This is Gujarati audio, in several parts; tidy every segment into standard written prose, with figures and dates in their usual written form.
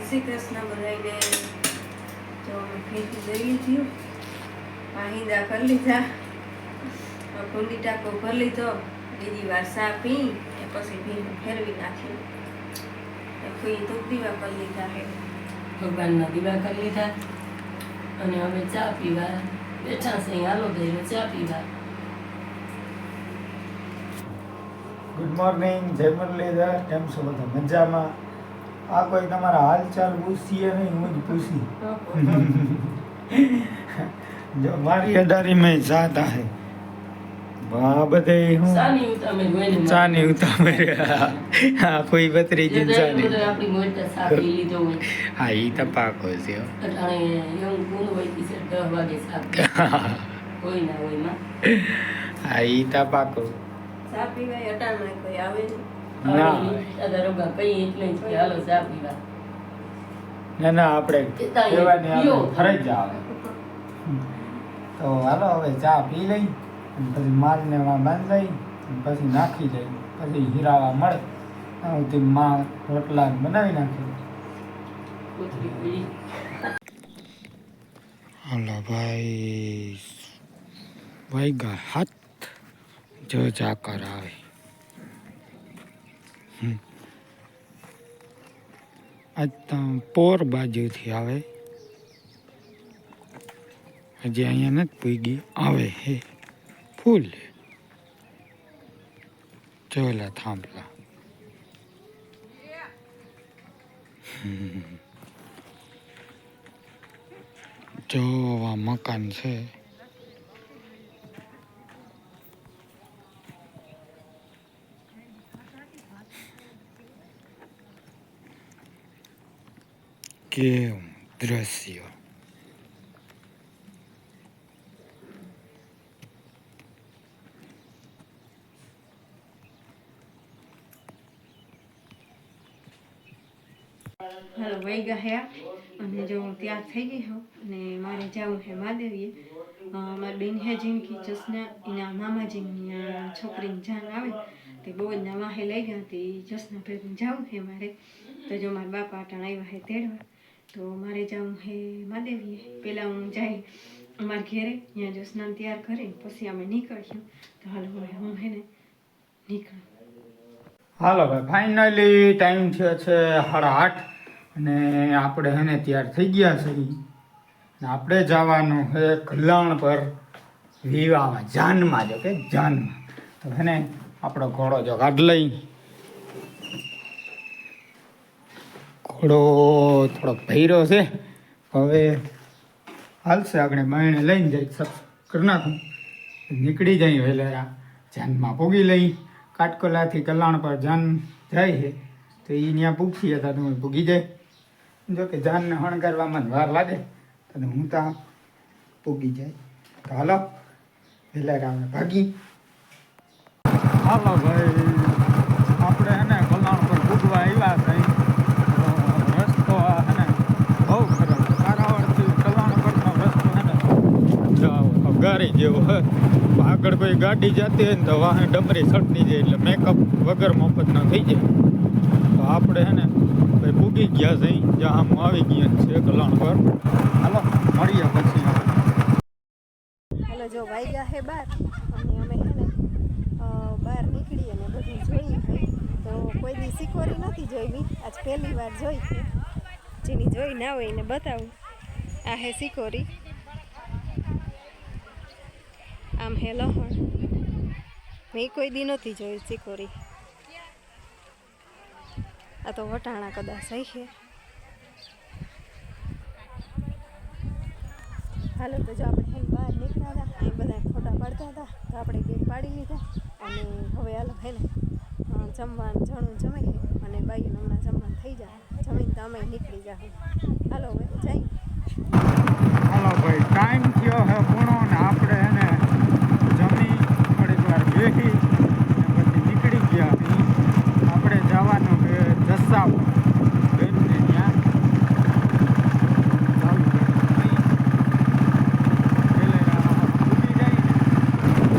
શ્રી કૃષ્ણ બધાને. જો અમે ફેંકી જઈ લીધી, પાણીદા કરી લીધા, કુંડી ટાંકો ભરી લીધો, બીજી વાર ચા પી પછી ભીનું ફેરવી નાખ્યું. કોઈ ધૂપ દીવા કરી લીધા છે, ભગવાનના દીવા કરી લીધા અને હવે ચા પીવા બેઠા છે. હાલો ભાઈ ચા પીવા. ગુડ મોર્નિંગ, જય મુરલીધર. કેમ છો બધા? મજામાં? આ કોઈ તમારા હાલચાલ પૂછીએ નહીં, હું જ પૂછી. જો મારી અડારીમાં જાતા હે આ બધે હું સાની ઉતામે જોઈને ચાની ઉતામે હા કોઈ બતરી જીન ચાની આપણી મોટા ચા પી લીધો હોય. હા ઈ તો પાકો છે હો. અટાણે એવું ગુણ હોય કે 10 વાગે ચા કોઈ ના હોય માં. હા ઈ તો પાકો. ચા પીવાય અટાણમાં કોઈ આવે નહીં. ના દરોગા કઈ એટલે જ કે હાલો ચા પીવા. ના ના આપણે કહેવાની આપણે ફરજ આવે. તો હાલો હવે ચા પી લઈ અને પછી માલને માં બાંધી લઈ પછી નાખી દઈ, પછી હીરાવા મળે હું માં રોટલા બનાવી નાખી. કોથળી પીડી. હાલો ભાઈ વાઈગા હાથ જો ચાકર આવે. આજ તો પોર બાજુથી આવે, હજી અહીંયા નથી પૂગી, આવે હે ફૂલ. જોયેલા થાંભલા જો આ મકાન છે. કેવું દ્રશ્ય! હાલો વૈગા હે અને જો તૈયાર થઈ ગઈ હોઉં અને મારે જવું છે મહાદેવીએ. મારી બેન હે જિંદગી જસના એના મામાજીની છોકરીની જાન આવે તે બહુ જ વાહે લઈ ગયા તે જસના ભેગું જવું છે મારે. તો જો મારા બાપા અટાણ આવ્યા છે તેડવા, તો મારે જવું છે મહાદેવીએ. પહેલાં હું જાય અમારા ઘેરે ત્યાં જો સ્નાન તૈયાર કરી પછી અમે નીકળ્યું. તો હાલો હવે હું હે ને નીકળું. હાલો ભાઈ ફાઇનલી ટાઈમ થયો છે 8:30 અને આપણે હેને તૈયાર થઈ ગયા છે. ને આપણે જવાનું છે કલ્યાણ પર વિવાહમાં, જાનમાં. જો કે જાનમાં તો હેને આપણો ઘોડો જો કાઢ લઈ. ઘોડો થોડોક ભૈરો છે, હવે હાલશે. આપણે બાયણે લઈને જઈ કરી નાખું, નીકળી જઈએ વહેલા જાનમાં પૂગી લઈ. કાટકોલાથી કલ્યાણ પર જાન જાય છે તો એ ત્યાં પૂગી હતા તો પૂગી જાય. જો કે જાનને શણગારવામાં જ વાર લાગે તો હું ત્યાં પૂગી જાય. તો હાલો વહેલા આપણે ભાગી. હાલો ભાઈ આપણે હે ને કલ્યાણ પર પૂગવા આવ્યા છે. રસ્તો હે ને બહુ ખરાબ, કારાવળથી કલ્યાણ પરનો રસ્તો હે ને ગાડી જેવો હે. આગળ કોઈ ગાડી જતી હોય ને તો વાહન ડમરી સટની જાય એટલે મેકઅપ વગર મફતના થઈ જાય. તો આપણે હે ને ભાઈ પૂગી ગયા છે, જ્યાં હું આવી ગયા છે કલ્યાણ પર. હાલો મળીએ પછી. હાલો જો વાગ્યા હે 12 અને અમે હે ને બહાર નીકળી અને બધું જોઈ ગઈ. તો કોઈ દી સિકોરી નથી જોઈ, આજ પહેલી વાર જોઈ છે. જેની જોઈ ના હોય એને બતાવું. આ હે સિકોરી, આમ હે લહણ. મેં કોઈ દી નથી જોઈ સિકોરી. આ તો વટાણા કદાચ છે. હાલો તો જો આપણે બહાર નીકળ્યા હતા, અહીં બધા ફોટા પાડતા હતા તો આપણે બે પાડી લીધા. અને હવે હાલો હે ને જમવાનું જણું જમાઈ છે અને બાયું હમણાં જમવાનું થઈ જાય. જમીને તો અમે નીકળી જાય. હાલો હવે જઈ. હાલો ભાઈ ટાઈમ થયો હે પૂણો ને આપણે હે ને જમી થોડીક વાર બેસી પછી નીકળી ગયા. આપણે જવાનું છે જસાવ બેનને ત્યાં. ચાલુ ભૂલી જાય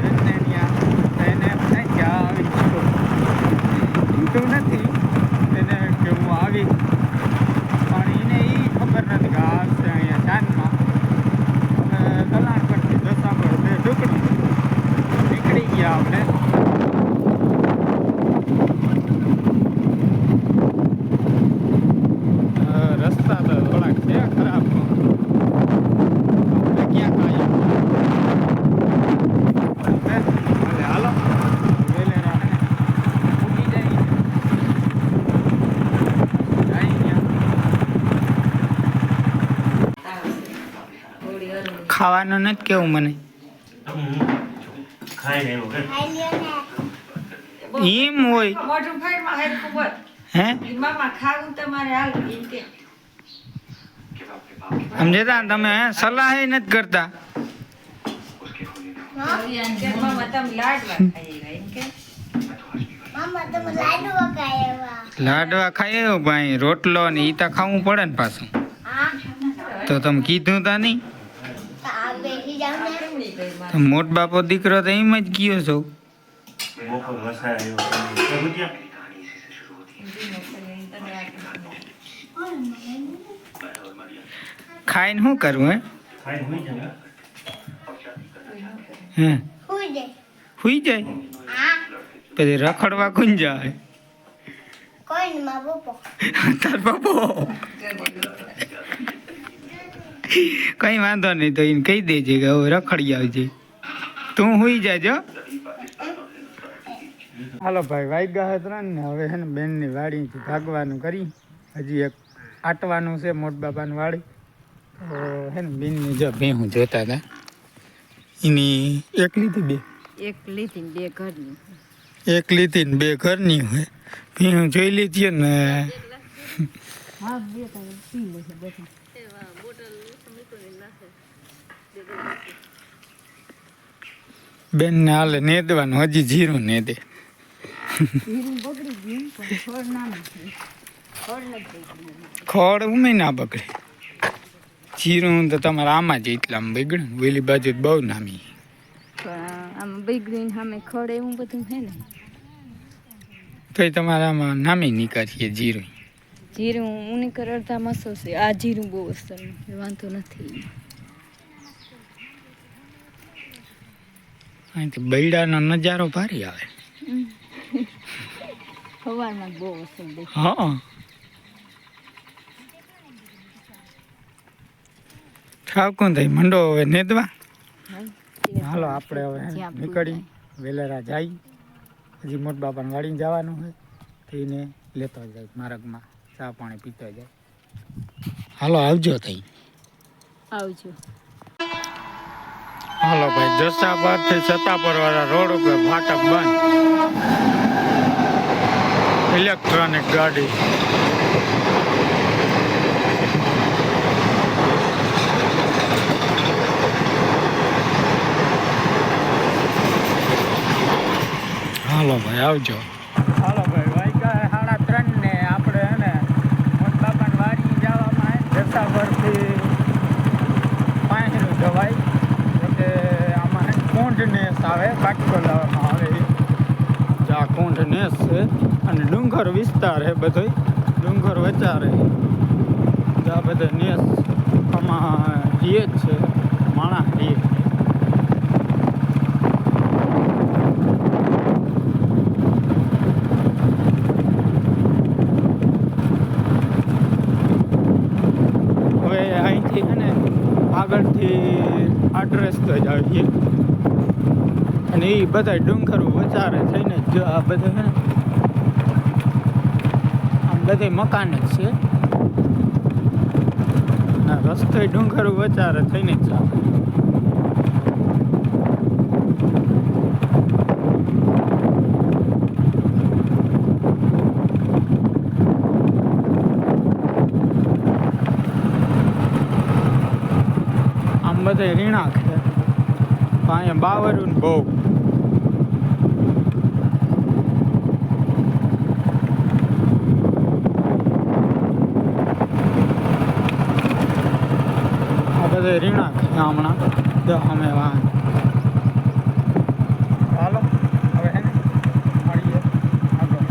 બેનને ત્યાં એને એમ થાય કે આવી કીધું નથી એને કે હું આવી પાણી ખાવાનું નથી કેવું મને ખાઈ રહ્યો કે એમ હોય મોઢું ફાઈડમાં હેડ ખબર હે મામા ખાવું તમારે હાલ એમ કે સમજતા તમે સલાહ નથી કરતા મામા તમે લાડવા ખાઈ એમ કે લાડવા ખાઈ ભાઈ રોટલો ને ઈ તો ખાવું પડે ને પાછું તો તમે કીધું તા નહીં તો મોટ બાપો દીકરો તો એમ જ ગયો છો બપોર વસાય આવ્યો ભૂજ્યા ખાઈને શું કરવું હે ખાઈ હુઈ જાય હે હુઈ જાય પછી રખડવા કોણ જાય તાર બાપો કઈ વાંધો નહીં તો એને કહી દેજે કે હવે રખડી આવજે તું હુઈ જાજો હાલો ભાઈ વાગ્યા હે 3 ને હવે હે ને બેનની વાડીથી ભાગવાનું કરી હજી એક આટવાનું છે મોટ બાપાની વાડી તો હે ને બેનની જો ભેહું જોતા હતા એની એક લીધી બે એક લીધી બે ઘરની એક લીધી ને બે ઘરની હોય ભેહું જોઈ લીધી ને હા બે તમે પી લેશે બેઠા બેન ને હાલે નેદવાનું હજી જીરું ને દે જીરું બગડી ગયું પણ છોડ નાનું છે છોડ નથી બગડ્યું ખોડ ઉમે ના બગડે જીરું તો તમારા આમાં જ એટલામાં બગડે ને ઓલી બાજુ તો બહુ નામી પણ આમ બગડ્યું સામે ખડ એવું બધું છે ને તો તમારા આમાં નામી નીકળીએ જીરું જીરું ઉની કર અડધા મસો છે આ જીરું બહુ અસર વાંધો નથી અહીંથી બૈડાનો નજારો ભારી આવે સવારમાં બહુ અસર દેખાય હા ઠાકું થઈ મંડો હવે નેદવા હાલો આપણે હવે નીકળી વેલેરા જાય હજી મોટ બાપાને વાળીને જવાનું હોય તો એને લેતો જાય માર્ગમાં ચા પાણી પીતો જાય હાલો આવજો તઈ આવજો હાલો ભાઈ જસાબાદથી સત્તાપર વાળા રોડ ઉપર ફાટક બંધ ઇલેક્ટ્રોનિક ગાડી હાલો ભાઈ આવજો હાલો ભાઈ વાગ્યા 3:30 ને આપણે હે ને મોટ બાપાની વાડી જવામાં જસાબરથી પાંચનું જવાય એટલે આમાં હે કુંડ નેસ આવે કાટકો લાવવામાં આવે આ કુંડ નેસ છે અને ડુંગર વિસ્તાર છે બધો ડુંગર વચારે આ બધો નેસ આમાં રીએ જ છે માણા રીએ અહીંથી છે ને આગળથી આડ્રેસ તો જ આવીએ અને એ બધા ડુંગર વચારે થઈને જો આ બધા છે ને આમ બધા મકાન જ છે ના રસ્તે ડુંગર વચારે થઈને જ આવે બધા રીણાક છે અહીંયા બાવરું ને બહુ આ બધા રીણાક છે હમણાં જો અમે વાહન હાલો હવે હે ને મળીએ આગળ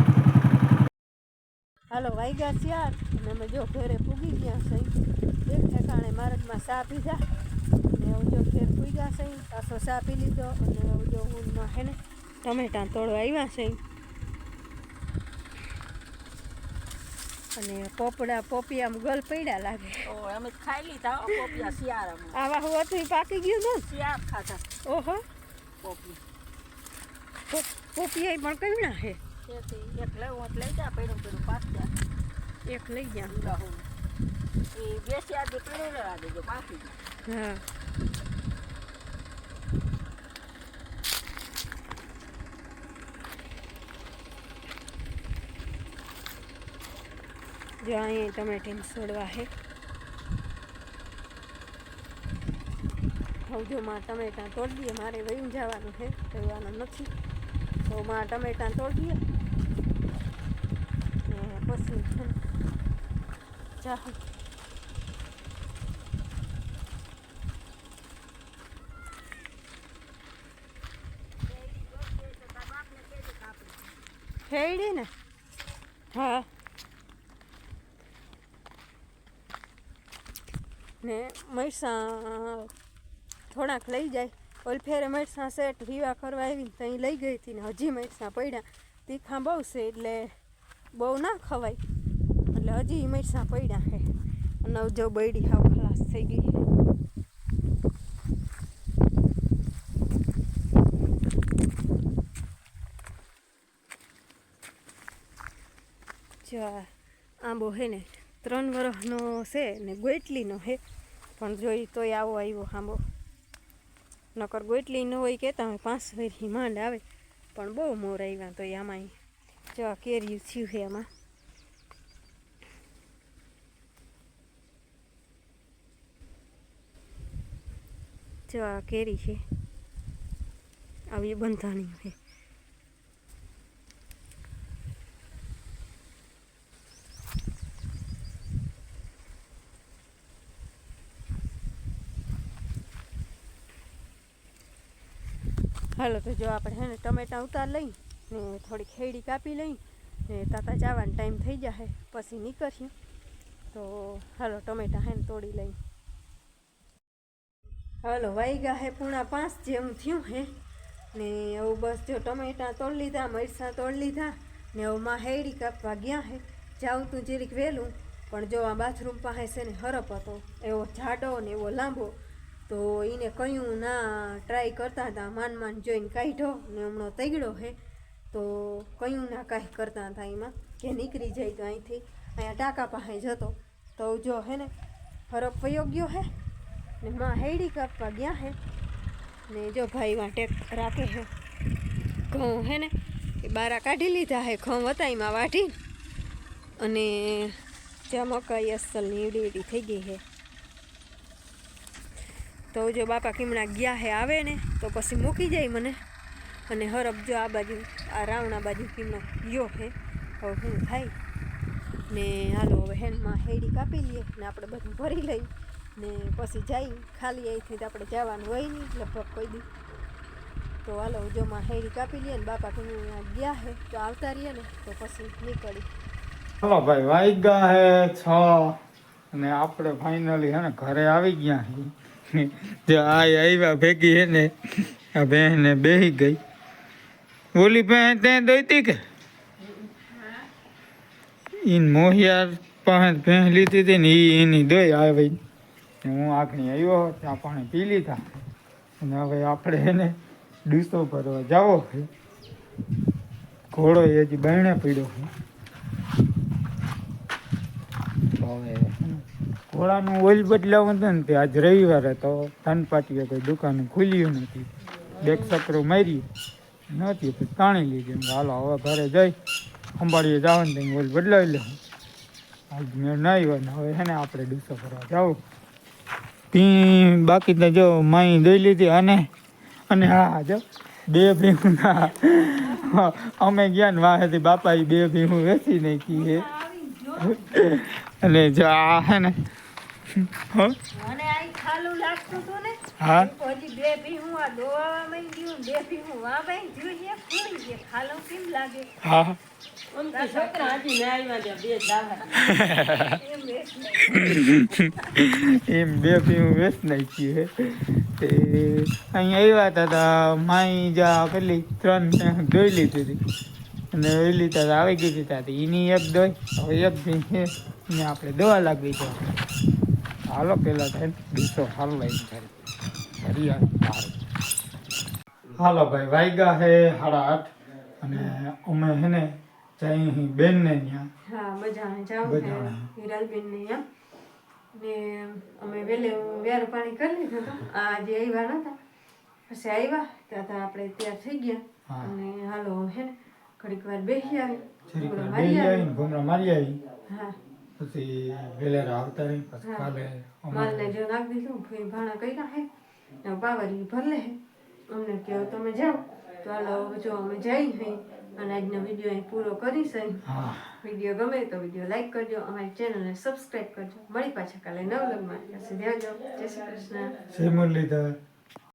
હાલો વાગ્યા 4 અને અમે જો ઘરે પૂગી ગયા છે એક ઠેકાણે માર્ગમાં ચા પીધા ને હું જો ઘેર પૂગ્યા છે પાછો ચા પી લીધો અને હું જો હું હે ને ટમેટા તોડવા આવ્યા છે અને પોપિયા ગલ પડ્યા લાગે અમે ખાઈ લીધા પોપિયા શિયાળામાં આવા હું હતું પાકી ગયું ને શિયાળ ખાતા ઓહો પોપિયા પોપિયા પણ કયું હે એક લેવું એટલે લઈ જા પેલું પેલું પાછા એક લઈ ગયા એ બેસી આજે પેલું લેવા દેજો પાકી હા જો અહીંયા ટમેટીને છોડવા છે. હવે જો માં ટમેટા તોડી દઈએ, મારે વયું જવાનું છે, રહેવાનું નથી. તો માં ટમેટા તોડી દઈએ ને પછી જાઉં. ખેડી ને હા ને મરસાં થોડાક લઈ જાય. ઓલ ફેરે મરસાં સેટ રીવા કરવા આવી ને ત્યાં લઈ ગઈ હતી ને હજી મરસાં પડ્યા. તીખા બહુ છે એટલે બહુ ના ખવાય, એટલે હજી મરસાં પડ્યા છે. અને જો બૈડી હાવ ખલાસ થઈ ગઈ. જો આંબો હે ને 3 વર્ષનો છે ને ગોટલીનો હે, પણ જોઈ તોય આવો આવ્યો આંબો. નકર ગોટલી ન હોય કહેતા હોય 5 વર્ષની માંડ આવે, પણ બહુ મોર આવ્યા. તો આમાં જો આ કેરીયું થયું છે. આમાં જો આ કેરી છે, આવી બંધાણી છે. હાલો તો જો આપણે હે ને ટમેટા ઉતાર લઈ ને થોડી ખેડી કાપી લઈ ને તાતા જવાનો ટાઈમ થઈ જશે, પછી નીકળશું. તો હાલો ટમેટા હે ને તોડી લઈ. હાલો વાગ્યા હે 4:45 જેવું થયું હે ને હવે બસ જો ટમેટા તોડી લીધા, મરચાં તોડી લીધા ને હવે માં હેડી કાપવા ગયા હે. જાઉં તું જરીક વહેલું, પણ જો આ બાથરૂમ પાસે છે ને હરપ હતો, એવો જાડો ને એવો લાંબો. તો એને કહ્યું ના ટ્રાય કરતા હતા, માન જોઈને કાઢ્યો ને હમણાં તગડો હે. તો કહ્યું ના કાંઈ કરતા હતા એમાં કે નીકળી જાય તો અહીંથી અહીંયા ટાંકા પાસે જતો. તો જો હે ને હરપ વયો ગયો હે ને માં હેડી કાપવા ગયા હે ને જો ભાઈ માં ટેક રાખે હે. ઘઉં હે ને એ બારા કાઢી લીધા હે, ઘઉં હતા એમાં વાઢી, અને જ્યાં મકાઈ અસલની એડી થઈ ગઈ હે. તો જો બાપા કીમણા ગયા હે, આવે ને તો પછી મૂકી જાય મને. અને હરપ જો આ બાજુ આ રાવણા બાજુ કીમનો ગયો હે. હવે શું થાય ને હાલો હવે હેનમાં હેડી કાપી લઈએ ને આપણે બધું ભરી લઈ ને પછી જઈ. ખાલી અહીંથી તો આપણે જવાનું હોય નહીં લગભગ કોઈ દી. તો હાલો જો માં હેડી કાપી લઈએ ને બાપા કીમણા ગયા હે તો આવતા રહીએ ને તો પછી નીકળી. હાલો ભાઈ વાગ્યા હે 6 અને આપણે ફાઇનલી હે ને ઘરે આવી ગયા છીએ. જો આવ્યા ભેગી હે ને આ બહેને બેસી ગઈ. ઓલી બહેન ત્યાં દોઈતી કે ઈન મોહિયાર પાસે ભેંસ લીધી હતી ને એની દોઈ આવી. હું આખણી આવ્યો ત્યાં પાણી પી લીધા અને હવે આપણે એને ડીસો ભરવા જાવો છે. ઘોડો હજી બહેણે પડ્યો છે. હવે ઘોડાનું ઓઇલ બદલાવું હતું ને તે આજ રવિવારે તો ધનપાટીએ કોઈ દુકાન ખુલ્યું નથી. 2 ચક્રો મારી નહોતી પછી તાણી લીધી. હાલો હવે ઘરે જઈ અંબાડીએ જવાનું તો ઓઇલ બદલાવી લેવું. આજ મેં ન આવ્યો ને હવે છે ને આપણે ડીસો ભરવા જાવું. બાકી તો જો માઈ દોઈ લીધી અને હા જો 2 ભીંગુના અમે ગયા ને વાહેથી બાપા 2 ભીંગું વેચી નાખી છે. અને જો આ હે ને મને આ ખાલું લાગતું હતું ને. હા હજી 2 ભીહું આ દોવામાં ગયું, 2 ભીહું વાવાઈ જોઈએ ફૂલી ગયા. ખાલું કેમ લાગે હા આમ તો છોકરા હજી ના આવ્યા ત્યાં 2 દાવા. એમ વેચ એમ 2 ભીંગું વેચ નાખી છે. તે અહીંયા આવ્યા હતા માઈ જા પેલી 3 ભેંસ દોઈ લીધી હતી અને એ લીધા આવી ગઈ હતી. એની એક દોઈ હવે એક ભીંગ છે એને આપણે દવા લાગવી છે. હાલો પેલા થાય ડીસો હાલ લઈ જાય. હાલો ભાઈ વાગ્યા છે 8:30 અને અમે હે ને જઈ બેન ને ત્યાં. હા બજાણે જાઉં બજાણે. હિરાલબેન ને એમ ને અમે વેર પાણી કરી લીધું હતું. આજે આવ્યા નતા, પછી આવ્યા ત્યાં આપણે તૈયાર થઈ ગયા. હા. અને હાલો હે ને ઘડીક વાર બેસી આવી જરીક વાર ઘૂમરા બેસી મારી આવીને ઘૂમરા મારી આવી હા પછી વેલેરા આવતા રહી પછી હા. કાલે માલને જો નાખી દીધું ફઈ ભાણા કર્યા હે ને પાવરી ભરલે હે અમને કહો તમે જાઓ તો હાલો જો અમે જઈ હઈ અને આજનો વિડીયો અહીં પૂરો કરીશ અહીં. હા વિડીયો ગમે તો વિડીયો લાઈક કરજો અમારી ચેનલને સબસ્ક્રાઈબ કરજો મળી પાછા કાલે નવ લગ્નમાં ત્યાં સુધી આવજો જય શ્રી કૃષ્ણ જય મુરલીધર